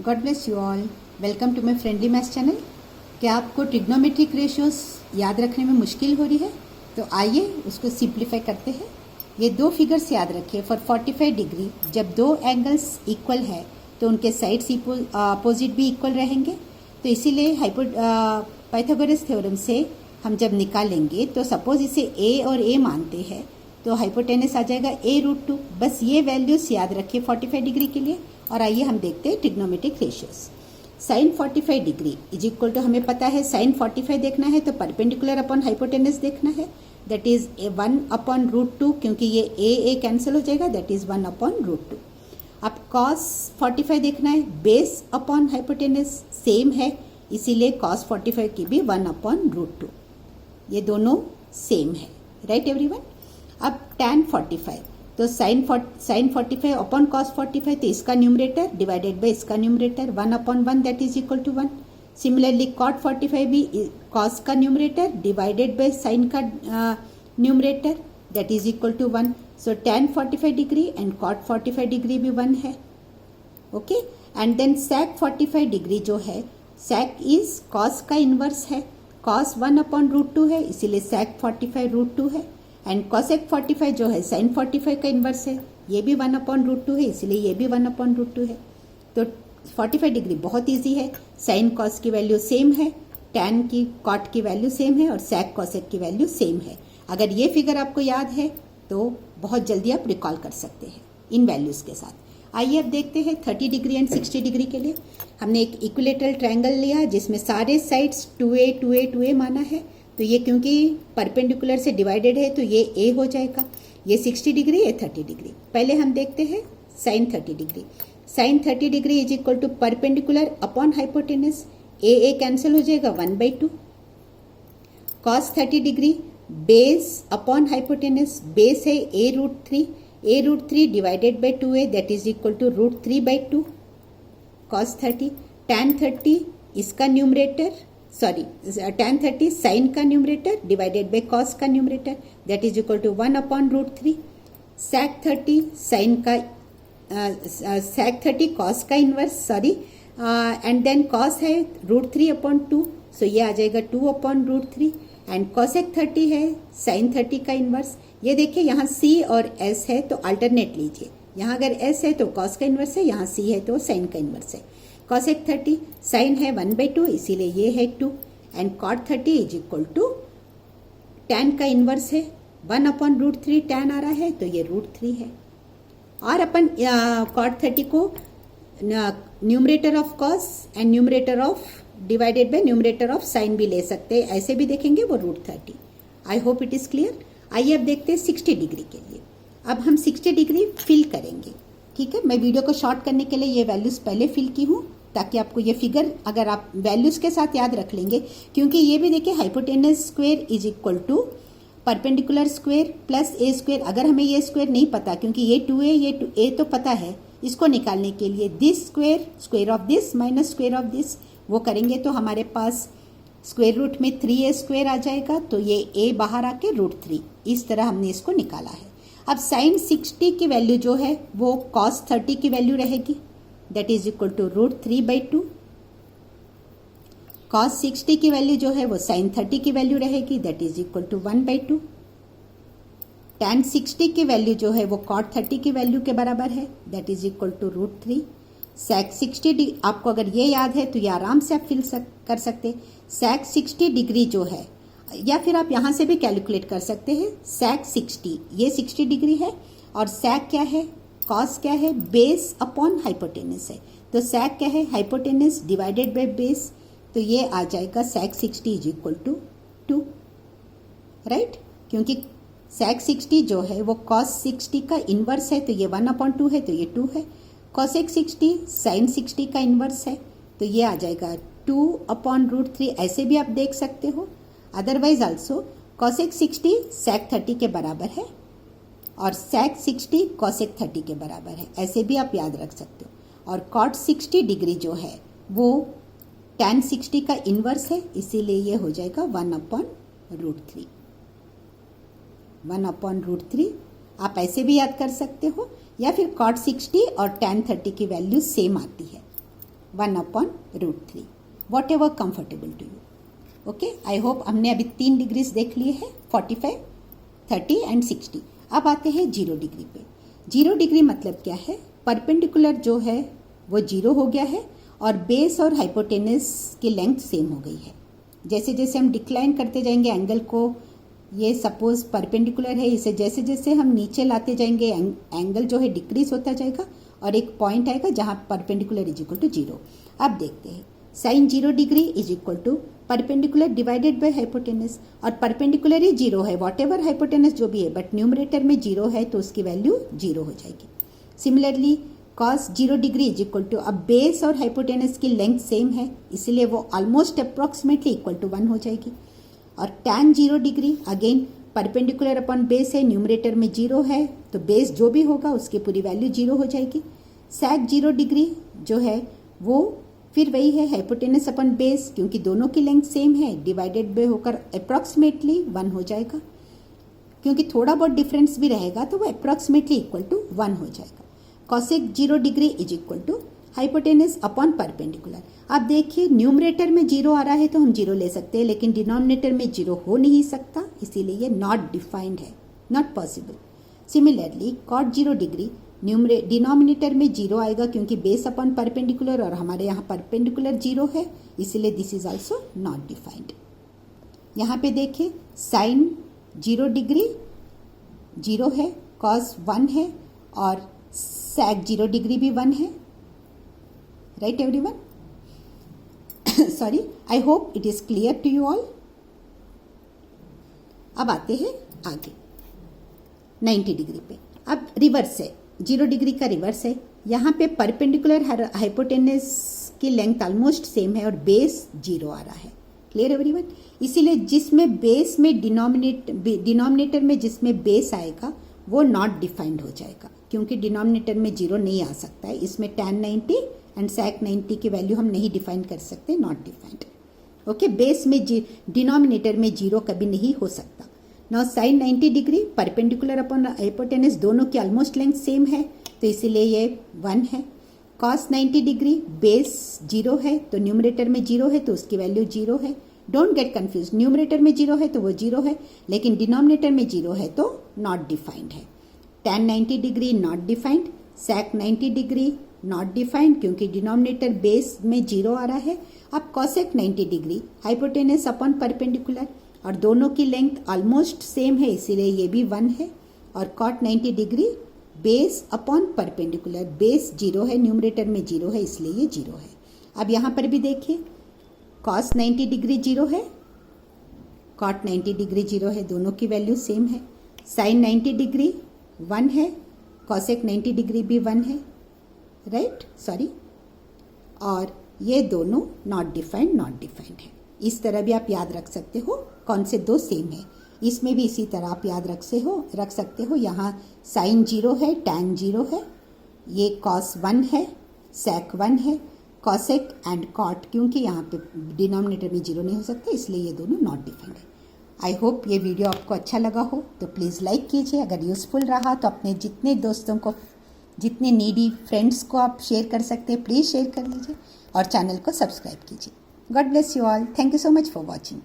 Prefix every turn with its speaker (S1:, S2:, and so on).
S1: God bless you all. Welcome to my friendly maths channel. क्या आपको trigonometric ratios याद रखने में मुश्किल हो रही है? तो आइए उसको सिंप्लीफाई करते हैं। ये दो फिगर्स याद रखिए। फॉर 45 डिग्री जब दो एंगल्स इक्वल है तो उनके साइड्स अपोजिट भी इक्वल रहेंगे। तो इसीलिए पाइथागोरस थ्योरम से हम जब निकालेंगे तो सपोज इसे ए और ए मानते हैं तो हाइपोटेनस आ जाएगा a√2। बस ये वैल्यूज याद रखिए 45 डिग्री के लिए। और आइए हम देखते हैं trigonometric ratios. Sine 45 degree is equal to, हमें पता है साइन 45 देखना है तो परपेंडिकुलर अपॉन हाइपोटेनस देखना है, दैट इज 1/√2, क्योंकि ये ए कैंसिल हो जाएगा, दैट इज 1/√2। अब कॉस 45 देखना है, बेस अपॉन हाइपोटेनस सेम है, इसीलिए कॉस 45 की भी 1/√2, ये दोनों सेम है, राइट एवरीवन। अब tan 45 तो साइन 45 अपॉन कॉस 45, तो इसका न्यूमरेटर डिवाइडेड बाई इसका numerator 1/1, that is equal to 1। Similarly cot 45 भी कॉस का न्यूमरेटर डिवाइडेड बाई साइन का numerator, that is equal to 1। So tan 45 degree and cot 45 degree भी 1 है, okay. And then sec 45 degree जो है, sec is cos का inverse है, cos 1/√2 है, इसीलिए sec 45 √2 है। एंड cosec 45 जो है sin 45 का इन्वर्स है, ये भी 1/√2 है, इसलिए ये भी 1/√2 है। तो 45 डिग्री बहुत इजी है, साइन कॉस की वैल्यू सेम है, tan की कॉट की वैल्यू सेम है और sec cosec की वैल्यू सेम है। अगर ये फिगर आपको याद है तो बहुत जल्दी आप रिकॉल कर सकते हैं इन वैल्यूज़ के साथ। आइए अब देखते हैं 30 डिग्री एंड 60 डिग्री के लिए। हमने एक इक्विलेटरल ट्रायंगल लिया जिसमें सारे साइड्स 2a 2a 2a माना है, तो ये क्योंकि परपेंडिकुलर से डिवाइडेड है तो ये a हो जाएगा। ये 60 डिग्री, ये 30 डिग्री। पहले हम देखते हैं sine 30 degree. Sine 30 degree is equal to perpendicular upon hypotenuse, a cancel हो जाएगा 1/2। Cos 30 degree base upon hypotenuse, base है a√3 divided by 2a, that is equal to √3/2 cos 30। tan 30 इसका न्यूमरेटर, सॉरी tan 30 साइन का numerator divided by cos का numerator, that is equal to 1/√3। sec 30 sine का sec 30 cos का inverse, sorry, and then cos है √3/2, सो ये आ जाएगा 2/√3। And cosec 30 है sign 30 का इनवर्स। ये देखिए यहाँ c और s है तो अल्टरनेट लीजिए, यहाँ अगर s है तो कॉस का इनवर्स है, यहाँ c है तो साइन का इनवर्स है। cosec 30 साइन है 1/2, इसीलिए ये है 2। And cot 30 is equal to tan का इनवर्स है 1/√3, tan आ रहा है तो ये √3 है। और अपन cot 30 को numerator of cos and numerator of divided by numerator of sine भी ले सकते हैं, ऐसे भी देखेंगे वो √30। आई होप इट इज क्लियर। आइए अब देखते हैं 60 डिग्री के लिए। अब हम 60 डिग्री फिल करेंगे, ठीक है। मैं वीडियो को शॉर्ट करने के लिए ये वैल्यूज पहले फिल की हूँ ताकि आपको ये फिगर अगर आप वैल्यूज के साथ याद रख लेंगे, क्योंकि ये भी देखिए hypotenuse square is equal to perpendicular square plus a square. अगर हमें ये स्क्वायर नहीं पता, क्योंकि ये 2a ये 2a तो पता है, इसको निकालने के लिए this square square of this minus square of this वो करेंगे तो हमारे पास स्क्वायर रूट में 3a स्क्वायर आ जाएगा, तो ये a बाहर आके √3, इस तरह हमने इसको निकाला है। अब साइन 60 की वैल्यू जो है वो कॉस 30 की वैल्यू रहेगी, that is equal to √3/2। Cos 60 की वैल्यू जो है वो साइन 30 की वैल्यू रहेगी, that is equal to 1/2। tan 60 की वैल्यू जो है वो कॉट 30 की वैल्यू के बराबर है, that is equal to √3। sec 60 आपको अगर ये याद है तो ये आराम से आप फिल कर सकते। sec 60 डिग्री जो है, या फिर आप यहाँ से भी कैलकुलेट कर सकते हैं। sec 60 ये 60 डिग्री है और sec क्या है, cos क्या है, बेस अपॉन हाइपोटेनस है, तो sec क्या है, हाइपोटेनस डिवाइडेड बाय बेस, तो ये आ जाएगा sec 60 is equal to 2, right. क्योंकि sec 60 जो है वो cos 60 का इनवर्स है, तो ये 1/2 है, तो ये 2 है। cosec 60 sin 60 का इनवर्स है, तो ये आ जाएगा 2/√3, ऐसे भी आप देख सकते हो। अदरवाइज आल्सो cosec 60 sec 30 के बराबर है और sec 60 cosec 30 के बराबर है, ऐसे भी आप याद रख सकते हो। और cot 60 डिग्री जो है वो tan 60 का इनवर्स है, इसीलिए ये हो जाएगा 1/√3। 1/√3 आप ऐसे भी याद कर सकते हो, या फिर cot 60 और tan 30 की वैल्यू सेम आती है, 1/√3, whatever comfortable to you. Okay, I hope हमने अभी 3 डिग्रीज देख लिए हैं, 45, 30 एंड 60। अब आते हैं 0 डिग्री पे। 0 डिग्री मतलब क्या है, परपेंडिकुलर जो है वो 0 हो गया है और बेस और हाइपोटेनस की लेंथ सेम हो गई है। जैसे जैसे हम डिक्लाइन करते जाएंगे एंगल को, ये सपोज परपेंडिकुलर है, इसे जैसे जैसे हम नीचे लाते जाएंगे एंगल जो है डिक्रीज होता जाएगा और एक पॉइंट आएगा जहां परपेंडिकुलर इज इक्वल टू 0। अब देखते हैं, sine 0 degree is equal to perpendicular divided by hypotenuse, और परपेंडिकुलर ही 0 है, वॉट एवर हाइपोटेनस जो भी है, बट न्यूमरेटर में 0 है तो उसकी वैल्यू 0 हो जाएगी। Similarly cos 0 degree is equal to, अब बेस और हाइपोटेनस की लेंथ सेम है इसलिए वो ऑलमोस्ट अप्रोक्सीमेटली इक्वल टू 1 हो जाएगी। और tan 0 degree again perpendicular upon base है, न्यूमरेटर में 0 है तो बेस जो भी होगा उसकी पूरी वैल्यू 0 हो जाएगी। sec 0 डिग्री जो है वो फिर वही है, हाइपोटेनस अपॉन बेस, क्योंकि दोनों की लेंथ सेम है, डिवाइडेड बाय होकर अप्रॉक्सीमेटली 1 हो जाएगा, क्योंकि थोड़ा बहुत डिफरेंस भी रहेगा तो वो अप्रॉक्सीमेटली इक्वल टू 1 हो जाएगा। cosec 0 degree is equal to hypotenuse upon perpendicular. अब देखिए न्यूमरेटर में 0 आ रहा है तो हम 0 ले सकते हैं, लेकिन डिनोमिनेटर में 0 हो नहीं सकता, इसीलिए ये नॉट डिफाइंड है, not possible. Similarly cot 0 degree denominator में 0 आएगा क्योंकि बेस अपॉन परपेंडिकुलर और हमारे यहाँ परपेंडिकुलर 0 है, इसीलिए this is also not defined. यहाँ पे देखिए साइन 0 डिग्री 0 है, cos 1 है और sec 0 डिग्री भी 1 है, right everyone? Sorry, I hope it is clear to you all. अब आते हैं आगे 90 डिग्री पे। अब रिवर्स है, 0 डिग्री का रिवर्स है, यहाँ पे परपेंडिकुलर हाइपोटेनस की लेंथ ऑलमोस्ट सेम है और बेस 0 आ रहा है। Clear everyone? इसीलिए जिसमें बेस में डिनोमिनेटर में जिसमें बेस आएगा वो नॉट डिफाइंड हो जाएगा, क्योंकि डिनोमिनेटर में 0 नहीं आ सकता है। इसमें tan 90 एंड sec 90 की वैल्यू हम नहीं डिफाइन कर सकते, नॉट डिफाइंड। ओके, बेस में डिनोमिनेटर में 0 कभी नहीं हो सकता। Now sin 90 degree perpendicular upon hypotenuse दोनों की ऑलमोस्ट लेंथ सेम है तो इसीलिए ये 1 है। cos 90 डिग्री बेस 0 है तो न्यूमरेटर में 0 है तो उसकी वैल्यू 0 है। डोंट गेट कंफ्यूज, न्यूमरेटर में 0 है तो वो 0 है, लेकिन डिनोमिनेटर में 0 है तो नॉट डिफाइंड है। tan 90 degree not defined, sec 90 degree not defined क्योंकि डिनोमिनेटर बेस में 0 आ रहा है। अब cosec 90 degree hypotenuse upon perpendicular और दोनों की लेंथ ऑलमोस्ट सेम है इसीलिए ये भी 1 है। और cot 90 degree base upon perpendicular, base 0 है, न्यूमरेटर में 0 है इसलिए ये 0 है। अब यहाँ पर भी देखिए cos 90 डिग्री 0 है, cot 90 डिग्री 0 है, दोनों की वैल्यू सेम है। sin 90 डिग्री 1 है, cosec 90 डिग्री भी 1 है, राइट? सॉरी, और ये दोनों नॉट डिफाइंड है। इस तरह भी आप याद रख सकते हो कौन से दो सेम है। इसमें भी इसी तरह आप याद रख सकते हो। यहाँ साइन 0 है, tan 0 है, ये cos 1 है, sec 1 है, cosec एंड cot, क्योंकि यहाँ पे डिनोमिनेटर में 0 नहीं हो सकता इसलिए ये दोनों नॉट डिफाइंड है। आई होप ये वीडियो आपको अच्छा लगा हो तो प्लीज़ लाइक कीजिए। अगर यूज़फुल रहा तो अपने जितने दोस्तों को, जितने नीडी फ्रेंड्स को आप शेयर कर सकते हैं प्लीज़ शेयर कर लीजिए और चैनल को सब्सक्राइब कीजिए। God bless you all. Thank you so much for watching.